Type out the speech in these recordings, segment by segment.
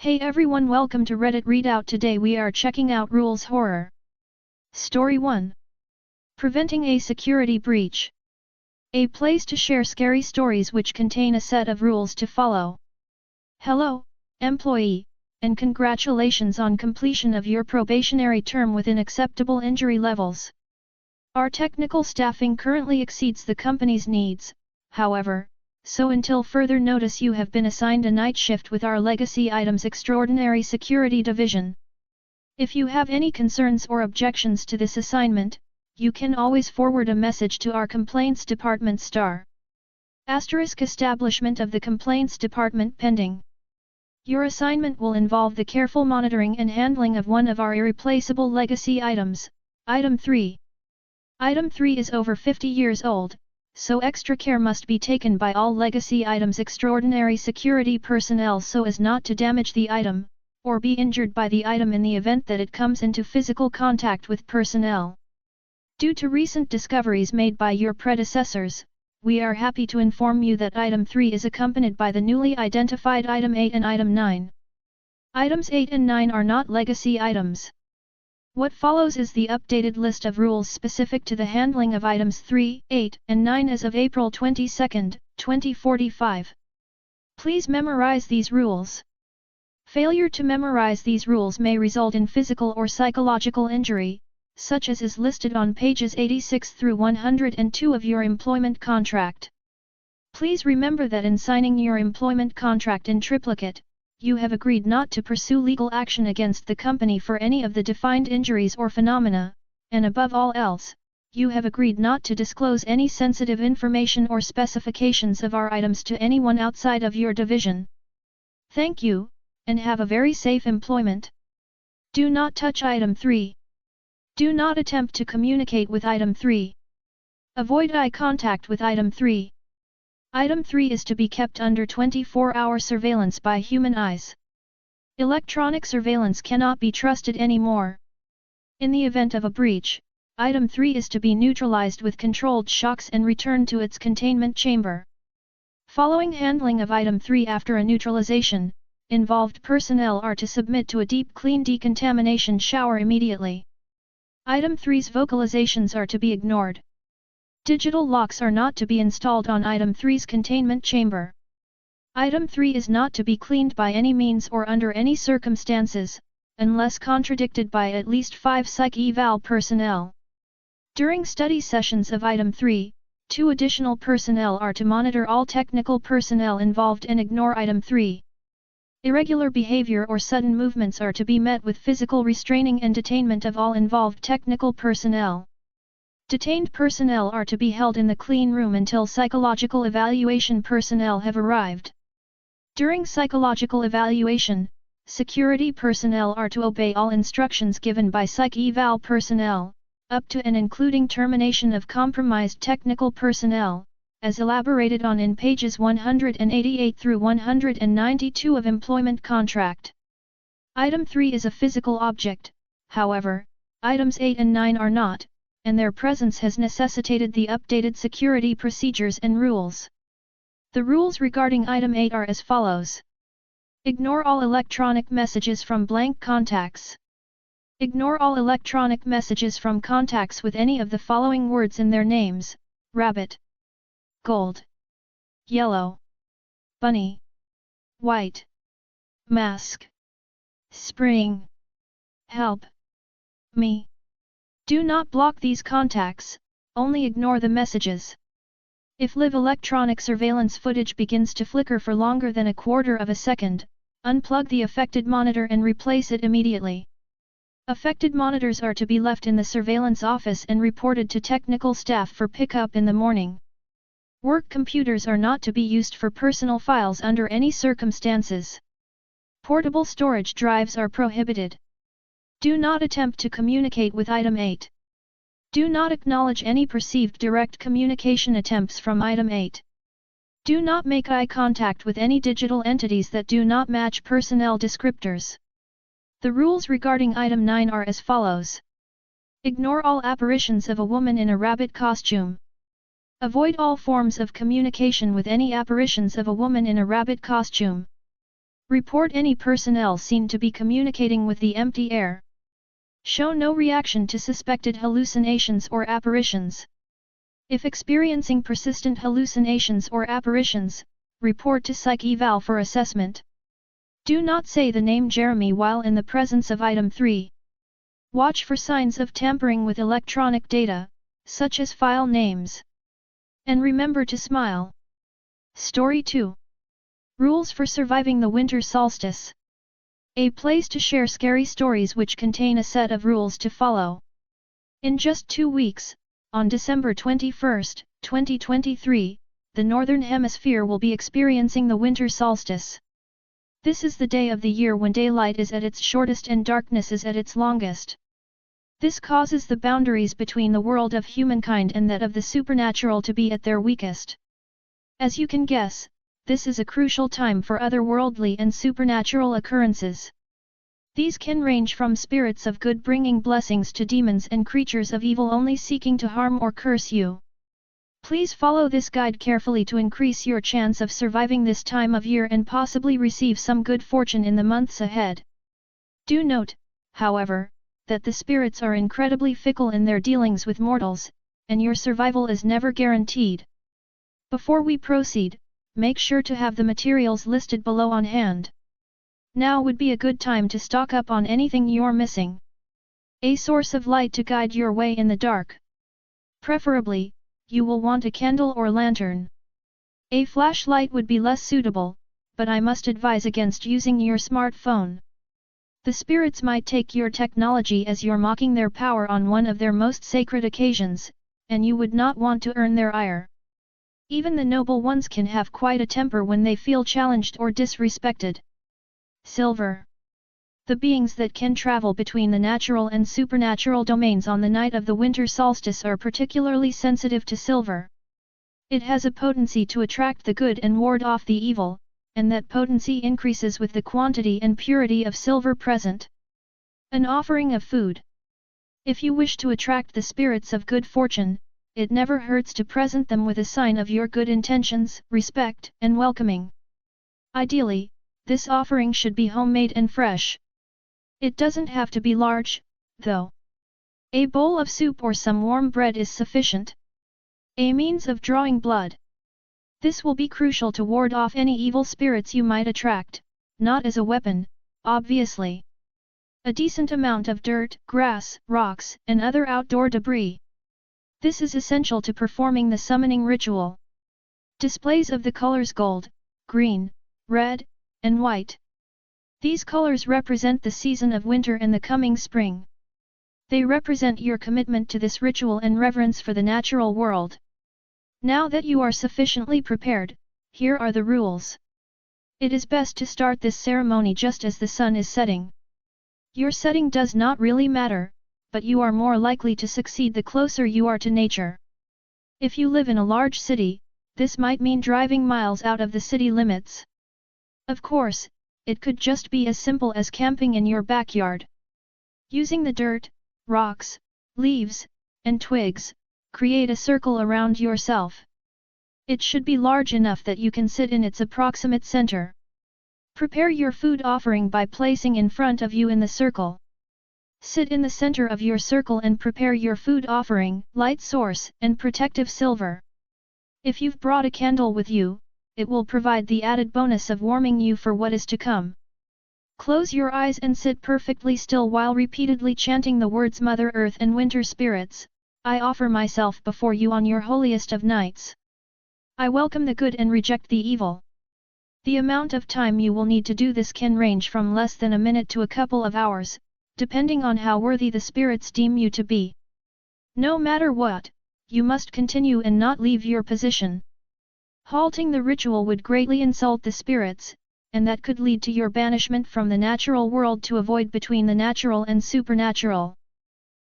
Hey everyone, welcome to Reddit Readout. Today we are checking out Rules Horror. Story 1. Preventing a security breach. A place to share scary stories which contain a set of rules to follow. Hello, employee, and congratulations on completion of your probationary term within acceptable injury levels. Our technical staffing currently exceeds the company's needs, however, so until further notice you have been assigned a night shift with our Legacy Items Extraordinary Security Division. If you have any concerns or objections to this assignment, you can always forward a message to our Complaints Department ***. Establishment of the Complaints Department pending. Your assignment will involve the careful monitoring and handling of one of our irreplaceable legacy items, Item 3. Item 3 is over 50 years old, so extra care must be taken by all Legacy Items Extraordinary Security personnel so as not to damage the item, or be injured by the item in the event that it comes into physical contact with personnel. Due to recent discoveries made by your predecessors, we are happy to inform you that Item 3 is accompanied by the newly identified Item 8 and Item 9. Items 8 and 9 are not legacy items. What follows is the updated list of rules specific to the handling of items 3, 8, and 9 as of April 22, 2045. Please memorize these rules. Failure to memorize these rules may result in physical or psychological injury, such as is listed on pages 86 through 102 of your employment contract. Please remember that in signing your employment contract in triplicate, you have agreed not to pursue legal action against the company for any of the defined injuries or phenomena, and above all else, you have agreed not to disclose any sensitive information or specifications of our items to anyone outside of your division. Thank you, and have a very safe employment. Do not touch Item 3. Do not attempt to communicate with Item 3. Avoid eye contact with Item 3. Item 3 is to be kept under 24-hour surveillance by human eyes. Electronic surveillance cannot be trusted anymore. In the event of a breach, Item 3 is to be neutralized with controlled shocks and returned to its containment chamber. Following handling of Item 3 after a neutralization, involved personnel are to submit to a deep clean decontamination shower immediately. Item 3's vocalizations are to be ignored. Digital locks are not to be installed on Item 3's containment chamber. Item 3 is not to be cleaned by any means or under any circumstances, unless contradicted by at least 5 psych eval personnel. During study sessions of Item 3, 2 additional personnel are to monitor all technical personnel involved and ignore Item 3. Irregular behavior or sudden movements are to be met with physical restraining and detainment of all involved technical personnel. Detained personnel are to be held in the clean room until psychological evaluation personnel have arrived. During psychological evaluation, security personnel are to obey all instructions given by psych eval personnel, up to and including termination of compromised technical personnel, as elaborated on in pages 188 through 192 of Employment Contract. Item 3 is a physical object, however, Items 8 and 9 are not, and their presence has necessitated the updated security procedures and rules. The rules regarding Item 8 are as follows. Ignore all electronic messages from blank contacts. Ignore all electronic messages from contacts with any of the following words in their names: rabbit, gold, yellow, bunny, white, mask, spring, help, me. Do not block these contacts, only ignore the messages. If live electronic surveillance footage begins to flicker for longer than a quarter of a second, unplug the affected monitor and replace it immediately. Affected monitors are to be left in the surveillance office and reported to technical staff for pickup in the morning. Work computers are not to be used for personal files under any circumstances. Portable storage drives are prohibited. Do not attempt to communicate with Item 8. Do not acknowledge any perceived direct communication attempts from Item 8. Do not make eye contact with any digital entities that do not match personnel descriptors. The rules regarding Item 9 are as follows. Ignore all apparitions of a woman in a rabbit costume. Avoid all forms of communication with any apparitions of a woman in a rabbit costume. Report any personnel seen to be communicating with the empty air. Show no reaction to suspected hallucinations or apparitions. If experiencing persistent hallucinations or apparitions, report to Psych Eval for assessment. Do not say the name Jeremy while in the presence of item 3. Watch for signs of tampering with electronic data, such as file names. And remember to smile. Story 2. Rules for surviving the winter solstice. A place to share scary stories which contain a set of rules to follow. In just 2 weeks, on December 21, 2023, the Northern Hemisphere will be experiencing the winter solstice. This is the day of the year when daylight is at its shortest and darkness is at its longest. This causes the boundaries between the world of humankind and that of the supernatural to be at their weakest. As you can guess, this is a crucial time for otherworldly and supernatural occurrences. These can range from spirits of good bringing blessings to demons and creatures of evil only seeking to harm or curse you. Please follow this guide carefully to increase your chance of surviving this time of year and possibly receive some good fortune in the months ahead. Do note, however, that the spirits are incredibly fickle in their dealings with mortals, and your survival is never guaranteed. Before we proceed, make sure to have the materials listed below on hand. Now would be a good time to stock up on anything you're missing. A source of light to guide your way in the dark. Preferably, you will want a candle or lantern. A flashlight would be less suitable, but I must advise against using your smartphone. The spirits might take your technology as you're mocking their power on one of their most sacred occasions, and you would not want to earn their ire. Even the noble ones can have quite a temper when they feel challenged or disrespected. Silver. The beings that can travel between the natural and supernatural domains on the night of the winter solstice are particularly sensitive to silver. It has a potency to attract the good and ward off the evil, and that potency increases with the quantity and purity of silver present. An offering of food. If you wish to attract the spirits of good fortune, it never hurts to present them with a sign of your good intentions, respect, and welcoming. Ideally, this offering should be homemade and fresh. It doesn't have to be large, though. A bowl of soup or some warm bread is sufficient. A means of drawing blood. This will be crucial to ward off any evil spirits you might attract, not as a weapon, obviously. A decent amount of dirt, grass, rocks, and other outdoor debris. This is essential to performing the summoning ritual. Displays of the colors gold, green, red, and white. These colors represent the season of winter and the coming spring. They represent your commitment to this ritual and reverence for the natural world. Now that you are sufficiently prepared, here are the rules. It is best to start this ceremony just as the sun is setting. Your setting does not really matter, but you are more likely to succeed the closer you are to nature. If you live in a large city, this might mean driving miles out of the city limits. Of course, it could just be as simple as camping in your backyard. Using the dirt, rocks, leaves, and twigs, create a circle around yourself. It should be large enough that you can sit in its approximate center. Prepare your food offering by placing in front of you in the circle. Sit in the center of your circle and prepare your food offering, light source, and protective silver. If you've brought a candle with you, it will provide the added bonus of warming you for what is to come. Close your eyes and sit perfectly still while repeatedly chanting the words Mother Earth and Winter Spirits, I offer myself before you on your holiest of nights. I welcome the good and reject the evil. The amount of time you will need to do this can range from less than a minute to a couple of hours, depending on how worthy the spirits deem you to be. No matter what, you must continue and not leave your position. Halting the ritual would greatly insult the spirits, and that could lead to your banishment from the natural world to avoid between the natural and supernatural.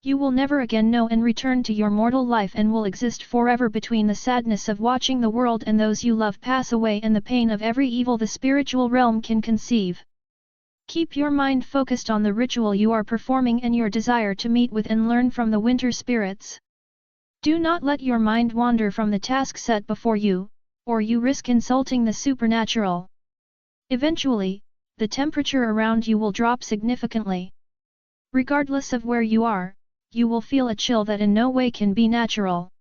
You will never again know and return to your mortal life and will exist forever between the sadness of watching the world and those you love pass away and the pain of every evil the spiritual realm can conceive. Keep your mind focused on the ritual you are performing and your desire to meet with and learn from the winter spirits. Do not let your mind wander from the task set before you, or you risk insulting the supernatural. Eventually, the temperature around you will drop significantly. Regardless of where you are, you will feel a chill that in no way can be natural.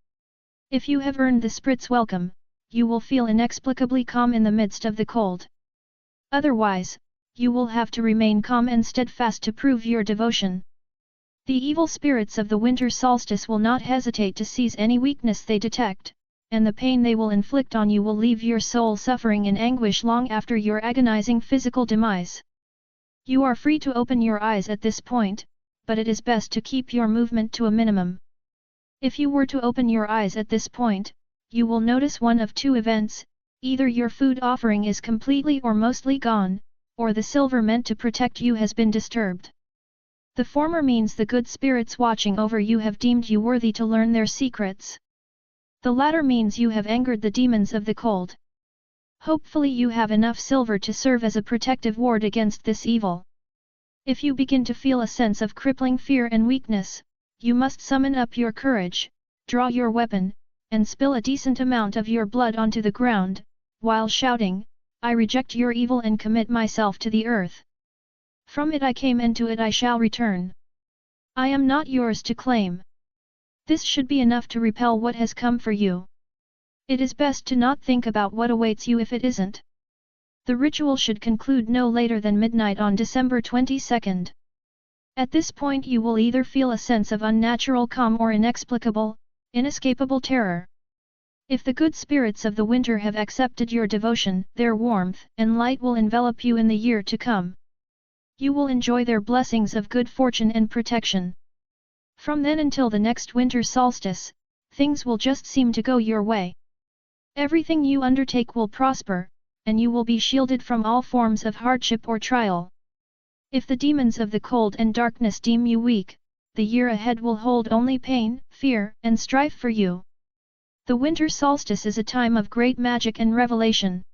If you have earned the sprit's welcome, you will feel inexplicably calm in the midst of the cold. Otherwise, you will have to remain calm and steadfast to prove your devotion. The evil spirits of the winter solstice will not hesitate to seize any weakness they detect, and the pain they will inflict on you will leave your soul suffering in anguish long after your agonizing physical demise. You are free to open your eyes at this point, but it is best to keep your movement to a minimum. If you were to open your eyes at this point, you will notice one of two events: either your food offering is completely or mostly gone, or the silver meant to protect you has been disturbed. The former means the good spirits watching over you have deemed you worthy to learn their secrets. The latter means you have angered the demons of the cold. Hopefully you have enough silver to serve as a protective ward against this evil. If you begin to feel a sense of crippling fear and weakness, you must summon up your courage, draw your weapon, and spill a decent amount of your blood onto the ground, while shouting, "I reject your evil and commit myself to the earth. From it I came and to it I shall return. I am not yours to claim." This should be enough to repel what has come for you. It is best to not think about what awaits you if it isn't. The ritual should conclude no later than midnight on December 22nd. At this point you will either feel a sense of unnatural calm or inexplicable, inescapable terror. If the good spirits of the winter have accepted your devotion, their warmth and light will envelop you in the year to come. You will enjoy their blessings of good fortune and protection. From then until the next winter solstice, things will just seem to go your way. Everything you undertake will prosper, and you will be shielded from all forms of hardship or trial. If the demons of the cold and darkness deem you weak, the year ahead will hold only pain, fear, and strife for you. The winter solstice is a time of great magic and revelation.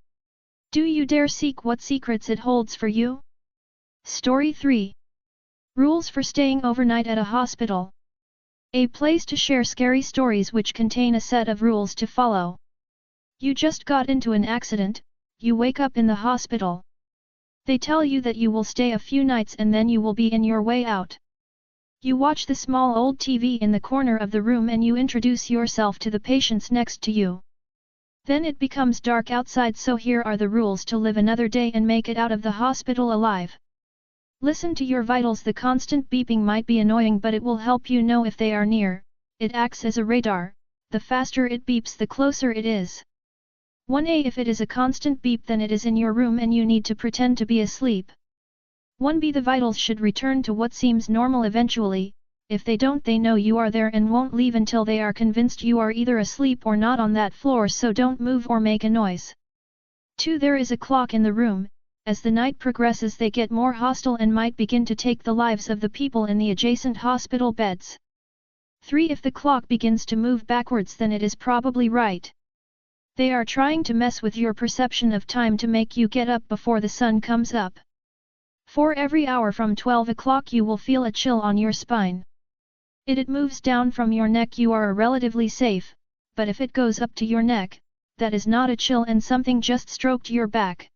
Do you dare seek what secrets it holds for you? Story 3. Rules for staying overnight at a hospital. A place to share scary stories which contain a set of rules to follow. You just got into an accident, you wake up in the hospital. They tell you that you will stay a few nights and then you will be in your way out. You watch the small old TV in the corner of the room and you introduce yourself to the patients next to you. Then it becomes dark outside, so here are the rules to live another day and make it out of the hospital alive. Listen to your vitals. The constant beeping might be annoying, but it will help you know if they are near. It acts as a radar. The faster it beeps, the closer it is. 1A. If it is a constant beep, then it is in your room and you need to pretend to be asleep. 1B. The vitals should return to what seems normal eventually. If they don't, they know you are there and won't leave until they are convinced you are either asleep or not on that floor, so don't move or make a noise. 2. There is a clock in the room. As the night progresses, they get more hostile and might begin to take the lives of the people in the adjacent hospital beds. 3. If the clock begins to move backwards, then it is probably right. They are trying to mess with your perception of time to make you get up before the sun comes up. 4. Every hour from 12 o'clock you will feel a chill on your spine. If it moves down from your neck, you are relatively safe, but if it goes up to your neck, that is not a chill and something just stroked your back.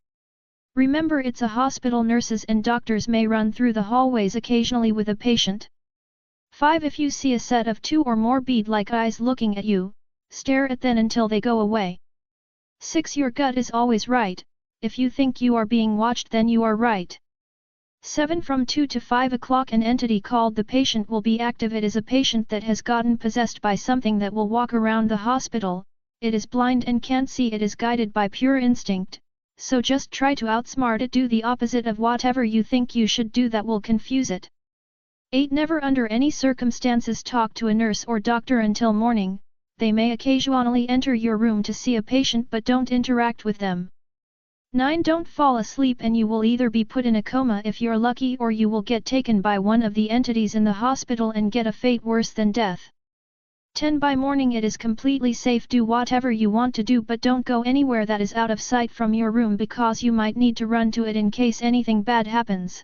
Remember, it's a hospital. Nurses and doctors may run through the hallways occasionally with a patient. 5. If you see a set of 2 or more bead-like eyes looking at you, stare at them until they go away. 6. Your gut is always right. If you think you are being watched, then you are right. 7. From 2 to 5 o'clock an entity called the patient will be active. It is a patient that has gotten possessed by something that will walk around the hospital. It is blind and can't see. It is guided by pure instinct. So just try to outsmart it. Do the opposite of whatever you think you should do that will confuse it. 8. Never under any circumstances talk to a nurse or doctor until morning. They may occasionally enter your room to see a patient, but don't interact with them. 9. Don't fall asleep and you will either be put in a coma if you're lucky, or you will get taken by one of the entities in the hospital and get a fate worse than death. 10. By morning it is completely safe. Do whatever you want to do, but don't go anywhere that is out of sight from your room, because you might need to run to it in case anything bad happens.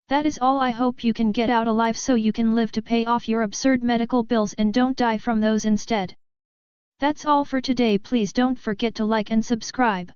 That is all. I hope you can get out alive so you can live to pay off your absurd medical bills and don't die from those instead. That's all for today. Please don't forget to like and subscribe.